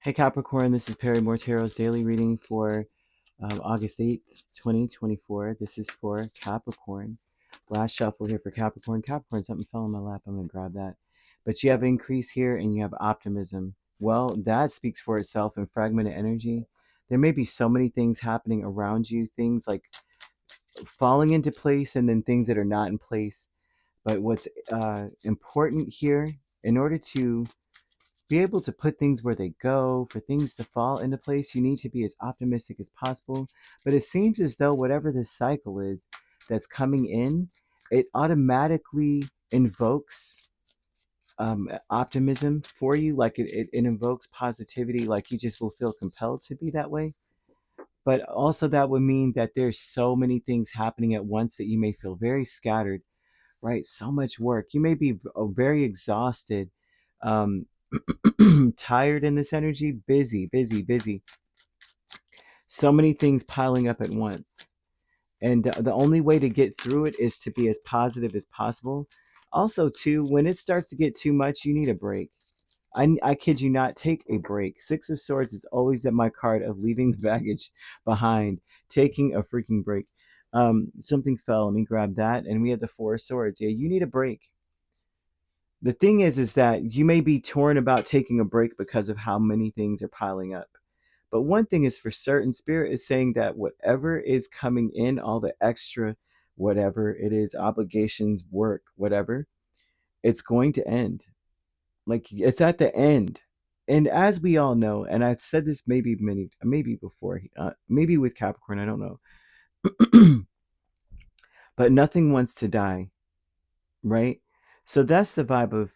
Hey Capricorn, this is Perrymore Tarot's daily reading for August 8th, 2024. This is for Capricorn. Last shuffle here for Capricorn. Capricorn, something fell in my lap. I'm going to grab that. But you have increase here and you have optimism. Well, that speaks for itself in fragmented energy. There may be so many things happening around you, things like falling into place and then things that are not in place. But what's important here, in order to be able to put things where they go, for things to fall into place, you need to be as optimistic as possible. But it seems as though whatever this cycle is that's coming in, it automatically invokes optimism for you. Like it invokes positivity, like you just will feel compelled to be that way. But also, that would mean that there's so many things happening at once that you may feel very scattered, right? So much work. You may be very exhausted, um, tired in this energy, busy, busy, busy. So many things piling up at once. And the only way to get through it is to be as positive as possible. Also, too, when it starts to get too much, you need a break. I kid you not, take a break. Six of Swords is always at my card of leaving the baggage behind, taking a freaking break. Something fell. Let me grab that. And we have the Four of Swords. Yeah, you need a break. The thing is that you may be torn about taking a break because of how many things are piling up. But one thing is for certain, Spirit is saying that whatever is coming in, all the extra, whatever it is, obligations, work, whatever, it's going to end. Like it's at the end. And as we all know, and I've said this maybe before, maybe with Capricorn, I don't know, but nothing wants to die, right? So that's the vibe of,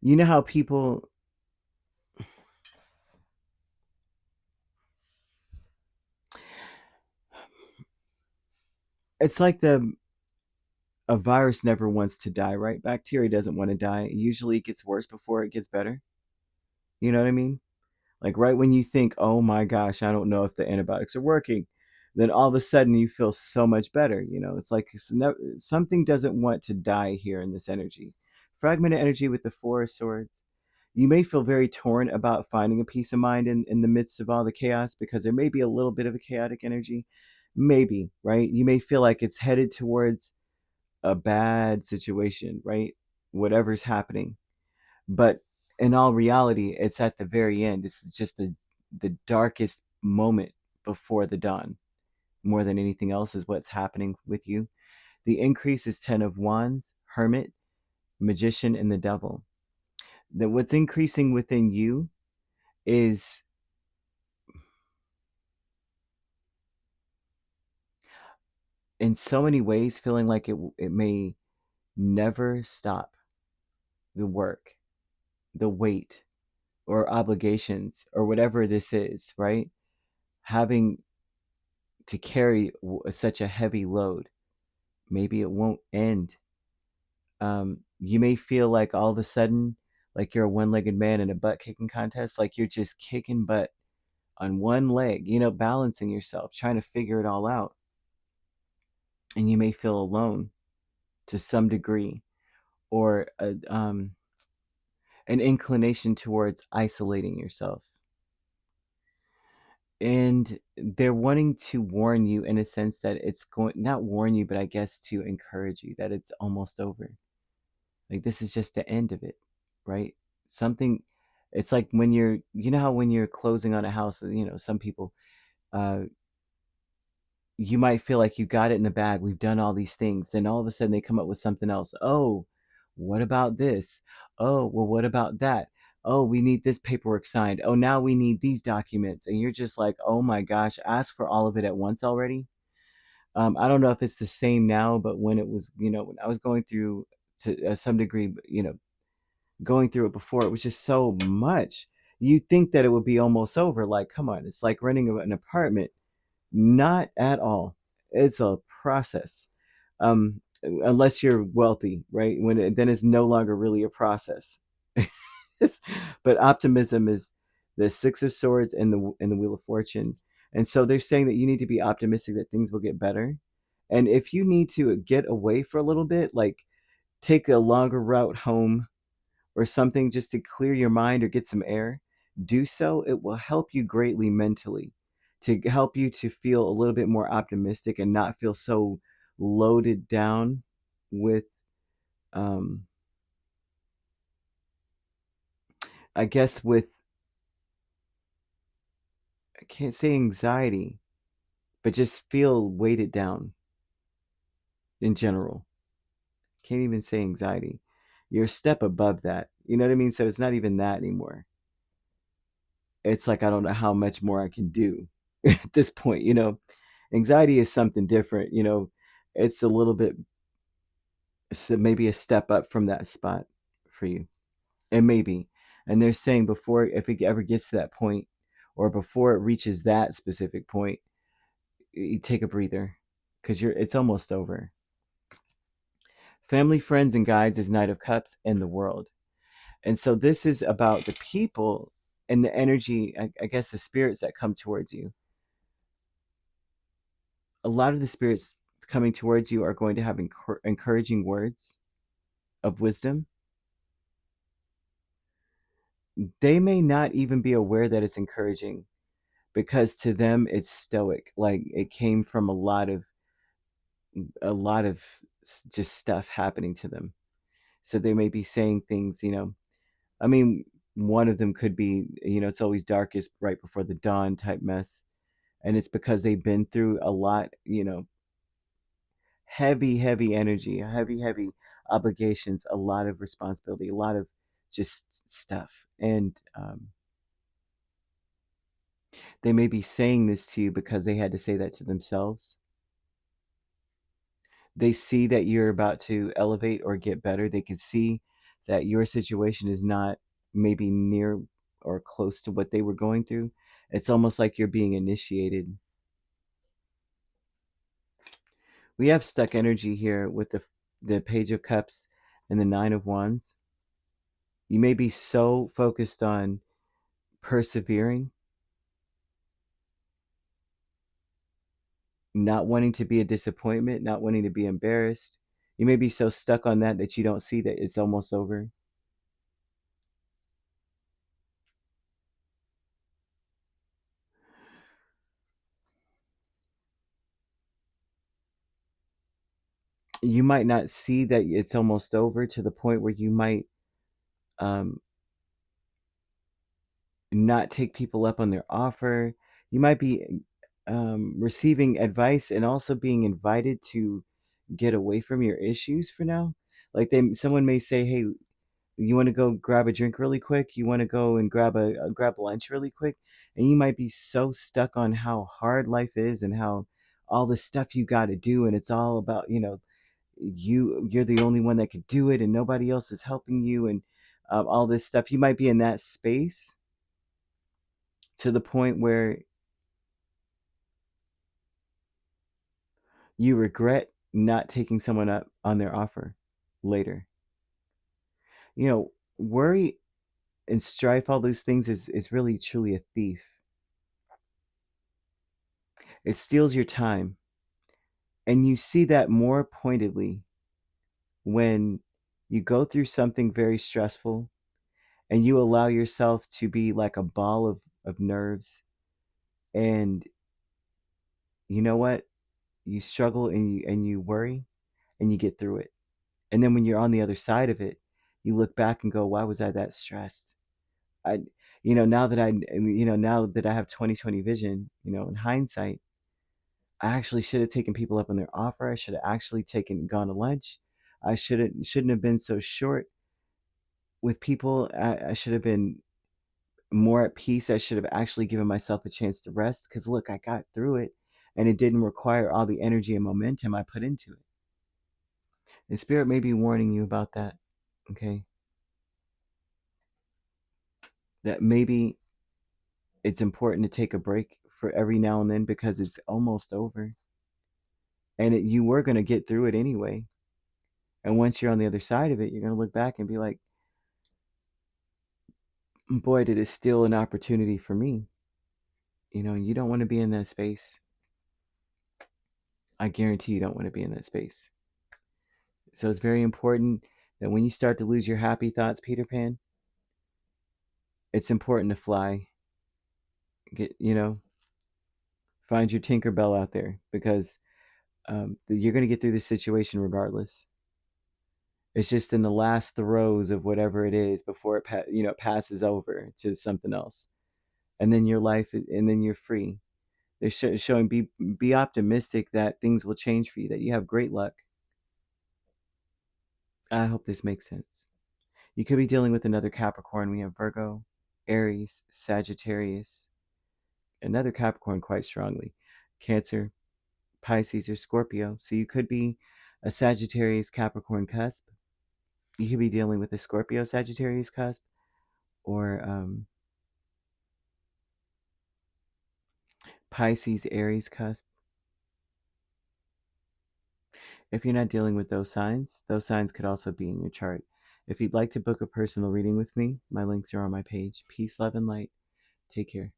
you know how people, it's like a virus never wants to die, right? Bacteria doesn't want to die. Usually it gets worse before it gets better. You know what I mean? Like right when you think, oh my gosh, I don't know if the antibiotics are working, then all of a sudden you feel so much better. It's like something doesn't want to die here in this energy. Fragmented energy with the Four of Swords. You may feel very torn about finding a peace of mind in the midst of all the chaos because there may be a little bit of a chaotic energy. Maybe, right? You may feel like it's headed towards a bad situation, right? Whatever's happening. But in all reality, it's at the very end. This is just the darkest moment before the dawn. More than anything else is what's happening with you. The increase is 10 of Wands, Hermit, Magician, and the Devil. That what's increasing within you is in so many ways feeling like it may never stop. The work, the weight, or obligations, or whatever this is, right? Having to carry such a heavy load. Maybe it won't end. You may feel like all of a sudden, like you're a one-legged man in a butt kicking contest, like you're just kicking butt on one leg, balancing yourself, trying to figure it all out. And you may feel alone to some degree, or an inclination towards isolating yourself. And they're wanting to warn you in a sense that it's going, not warn you, but I guess to encourage you that it's almost over. Like this is just the end of it, right? Something, it's like when how when you're closing on a house, some people, uh, you might feel like you got it in the bag. We've done all these things. Then all of a sudden they come up with something else. Oh, what about this? Oh, well, what about that? Oh, we need this paperwork signed. Oh, now we need these documents. And you're just like, oh my gosh, ask for all of it at once already. I don't know if it's the same now, but when it was, when I was going through to some degree, going through it before, it was just so much. You think that it would be almost over. Like, come on, it's like renting an apartment. Not at all. It's a process. Unless you're wealthy, right? Then it's no longer really a process. But optimism is the Six of Swords and the Wheel of Fortune. And so they're saying that you need to be optimistic that things will get better. And if you need to get away for a little bit, like take a longer route home, or something just to clear your mind or get some air, do so. It will help you greatly mentally, to help you to feel a little bit more optimistic and not feel so loaded down with, um, I guess, with, I can't say anxiety, but just feel weighted down in general. Can't even say anxiety. You're a step above that. You know what I mean? So it's not even that anymore. It's like, I don't know how much more I can do at this point. Anxiety is something different. It's a little bit, so maybe a step up from that spot for you. And maybe. And they're saying, before, if it ever gets to that point, or before it reaches that specific point, you take a breather, because it's almost over. Family, friends, and guides is Knight of Cups and the World. And so this is about the people and the energy, I guess the spirits that come towards you. A lot of the spirits coming towards you are going to have encouraging words of wisdom. They may not even be aware that it's encouraging, because to them it's stoic. Like, it came from a lot of just stuff happening to them. So they may be saying things, I mean, one of them could be, it's always darkest right before the dawn type mess. And it's because they've been through a lot, heavy, heavy energy, heavy obligations, a lot of responsibility, a lot of just stuff. And they may be saying this to you because they had to say that to themselves. They see that you're about to elevate or get better. They can see that your situation is not maybe near or close to what they were going through. It's almost like you're being initiated. We have stuck energy here with the Page of Cups and the Nine of Wands. You may be so focused on persevering, not wanting to be a disappointment, not wanting to be embarrassed. You may be so stuck on that you don't see that it's almost over. You might not see that it's almost over, to the point where you might um, not take people up on their offer. You might be receiving advice and also being invited to get away from your issues for now. Like, someone may say, "Hey, you want to go grab a drink really quick? You want to go and grab lunch really quick?" And you might be so stuck on how hard life is and how all the stuff you got to do, and it's all about, you're the only one that can do it, and nobody else is helping you, and all this stuff. You might be in that space, to the point where you regret not taking someone up on their offer later. Worry and strife, all those things, is really truly a thief. It steals your time. And you see that more pointedly when you go through something very stressful, and you allow yourself to be like a ball of nerves. And you know what? You struggle, and you worry, and you get through it. And then when you're on the other side of it, you look back and go, why was I that stressed? I, now that I have 20/20 vision, in hindsight, I actually should have taken people up on their offer. I should have actually gone to lunch. I shouldn't have been so short with people. I should have been more at peace. I should have actually given myself a chance to rest, because look, I got through it, and it didn't require all the energy and momentum I put into it. And Spirit may be warning you about that. Okay. That maybe it's important to take a break for every now and then, because it's almost over. And you were going to get through it anyway. And once you're on the other side of it, you're going to look back and be like, boy, did it steal an opportunity for me. You don't want to be in that space. I guarantee you don't want to be in that space. So it's very important that when you start to lose your happy thoughts, Peter Pan, it's important to fly. Get, find your Tinkerbell out there, because you're going to get through this situation regardless. It's just in the last throes of whatever it is before it passes over to something else, and then your life, and then you're free. They're showing be optimistic that things will change for you, that you have great luck. I hope this makes sense. You could be dealing with another Capricorn. We have Virgo, Aries, Sagittarius, another Capricorn quite strongly, Cancer, Pisces, or Scorpio. So you could be a Sagittarius Capricorn cusp. You could be dealing with a Scorpio Sagittarius cusp, or Pisces Aries cusp. If you're not dealing with those signs could also be in your chart. If you'd like to book a personal reading with me, my links are on my page. Peace, love, and light. Take care.